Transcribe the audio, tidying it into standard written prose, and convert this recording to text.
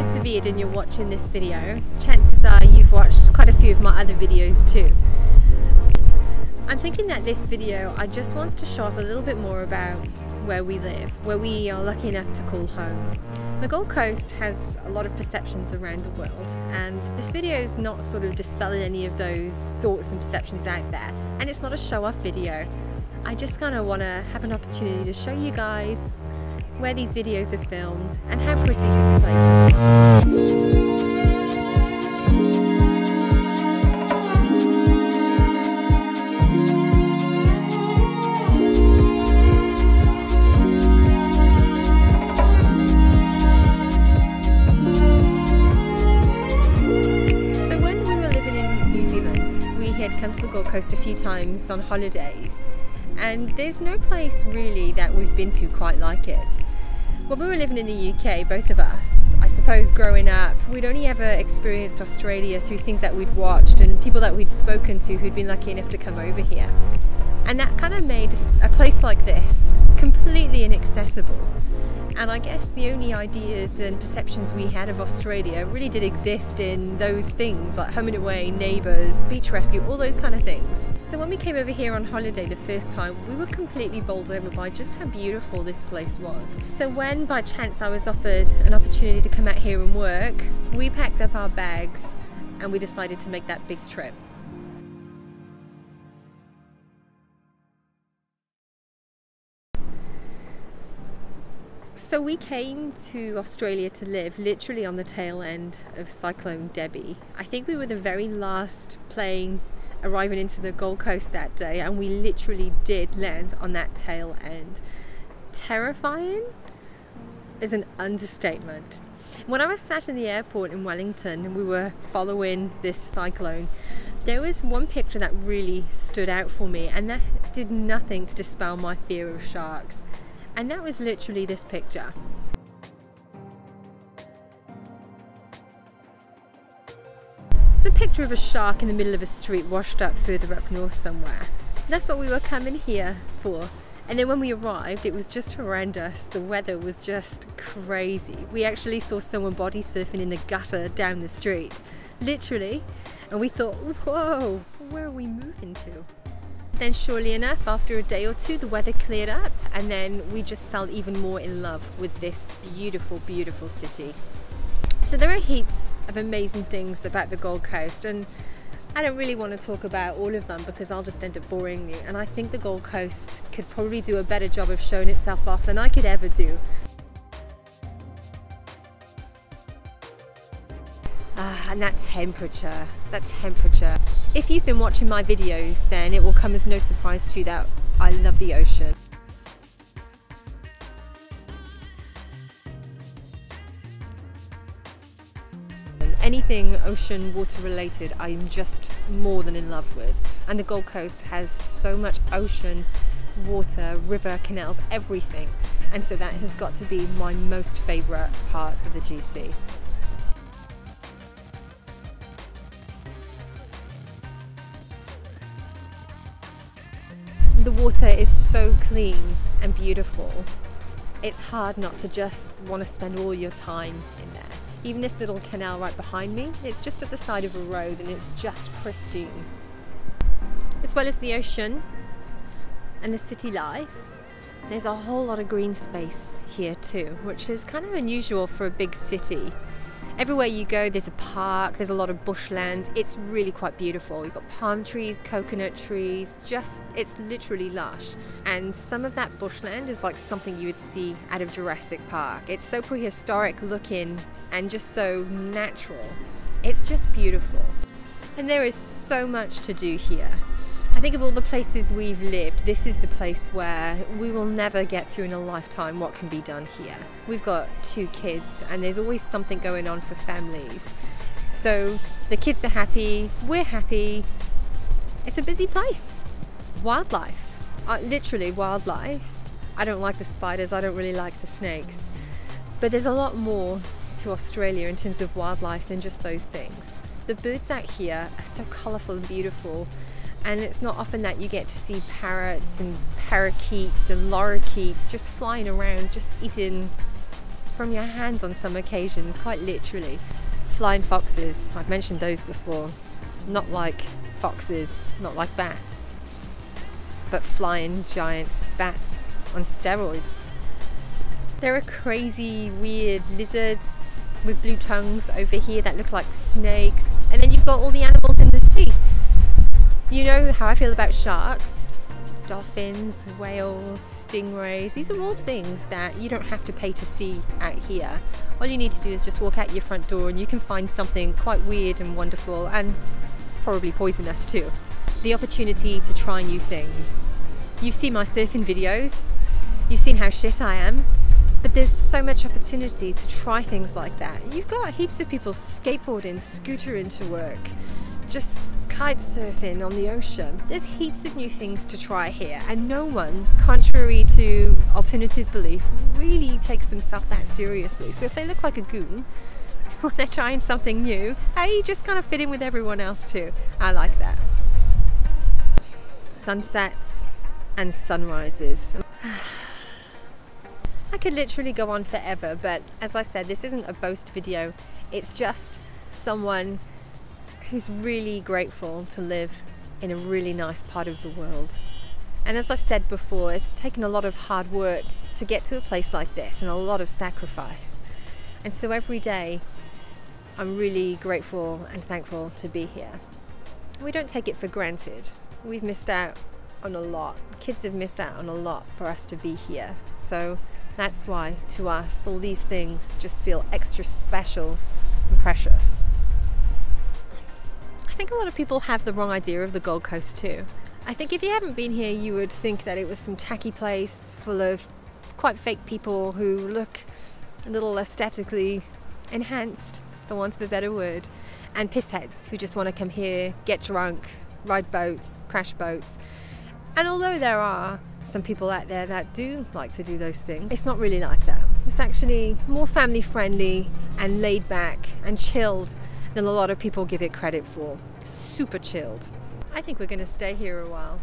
persevered and you're watching this video, chances are you've watched quite a few of my other videos too. I'm thinking that this video I just wants to show off a little bit more about where we live, where we are lucky enough to call home. The Gold Coast has a lot of perceptions around the world, and this video is not sort of dispelling any of those thoughts and perceptions out there, and it's not a show-off video. I just kind of want to have an opportunity to show you guys where these videos are filmed and how pretty this place is. Come to the Gold Coast a few times on holidays, and there's no place really that we've been to quite like it. When we were living in the UK, both of us, I suppose growing up, we'd only ever experienced Australia through things that we'd watched and people that we'd spoken to who'd been lucky enough to come over here. And that kind of made a place like this completely inaccessible. And I guess the only ideas and perceptions we had of Australia really did exist in those things like Home and Away, Neighbours, Beach Rescue, all those kind of things. So when we came over here on holiday the first time, we were completely bowled over by just how beautiful this place was. So when by chance I was offered an opportunity to come out here and work, we packed up our bags and we decided to make that big trip. So we came to Australia to live literally on the tail end of Cyclone Debbie. I think we were the very last plane arriving into the Gold Coast that day, and we literally did land on that tail end. Terrifying is an understatement. When I was sat in the airport in Wellington and we were following this cyclone, there was one picture that really stood out for me, and that did nothing to dispel my fear of sharks. And that was literally this picture. It's a picture of a shark in the middle of a street washed up further up north somewhere. That's what we were coming here for. And then when we arrived, it was just horrendous. The weather was just crazy. We actually saw someone body surfing in the gutter down the street, literally. And we thought, whoa, where are we moving to? Then surely enough, after a day or two, the weather cleared up, and then we just fell even more in love with this beautiful, beautiful city. So there are heaps of amazing things about the Gold Coast, and I don't really want to talk about all of them because I'll just end up boring you, and I think the Gold Coast could probably do a better job of showing itself off than I could ever do. And that temperature. If you've been watching my videos, then it will come as no surprise to you that I love the ocean. Anything ocean water related, I'm just more than in love with. And the Gold Coast has so much ocean, water, river, canals, everything. And so that has got to be my most favourite part of the GC. The water is so clean and beautiful. It's hard not to just want to spend all your time in there. Even this little canal right behind me, it's just at the side of a road and it's just pristine. As well as the ocean and the city life, there's a whole lot of green space here too, which is kind of unusual for a big city. Everywhere you go, there's a park, there's a lot of bushland. It's really quite beautiful. You've got palm trees, coconut trees, it's literally lush. And some of that bushland is like something you would see out of Jurassic Park. It's so prehistoric looking and just so natural. It's just beautiful. And there is so much to do here. I think of all the places we've lived, this is the place where we will never get through in a lifetime what can be done here. We've got 2 kids and there's always something going on for families. So the kids are happy, we're happy. It's a busy place. Wildlife, literally wildlife. I don't like the spiders, I don't really like the snakes. But there's a lot more to Australia in terms of wildlife than just those things. The birds out here are so colourful and beautiful. And it's not often that you get to see parrots and parakeets and lorikeets just flying around, just eating from your hands on some occasions, quite literally. Flying foxes, I've mentioned those before. Not like foxes, not like bats, but flying giant bats on steroids. There are crazy, weird lizards with blue tongues over here that look like snakes. And then you've got all the animals in the sea. You know how I feel about sharks, dolphins, whales, stingrays. These are all things that you don't have to pay to see out here. All you need to do is just walk out your front door and you can find something quite weird and wonderful and probably poisonous too. The opportunity to try new things. You've seen my surfing videos, you've seen how shit I am, but there's so much opportunity to try things like that. You've got heaps of people skateboarding, scootering to work, just kite surfing on the ocean. There's heaps of new things to try here, and no one, contrary to alternative belief, really takes themselves that seriously. So if they look like a goon when they're trying something new, hey, you just kind of fit in with everyone else too. I like that. Sunsets and sunrises. I could literally go on forever, but as I said, this isn't a boast video. It's just someone who's really grateful to live in a really nice part of the world. And as I've said before, it's taken a lot of hard work to get to a place like this and a lot of sacrifice. And so every day, I'm really grateful and thankful to be here. We don't take it for granted. We've missed out on a lot. Kids have missed out on a lot for us to be here. So that's why, to us, all these things just feel extra special and precious. I think a lot of people have the wrong idea of the Gold Coast too. I think if you haven't been here, you would think that it was some tacky place full of quite fake people who look a little aesthetically enhanced, for want of a better word, and pissheads who just want to come here, get drunk, ride boats, crash boats. And although there are some people out there that do like to do those things, it's not really like that. It's actually more family friendly and laid back and chilled than a lot of people give it credit for. Super chilled. I think we're going to stay here a while.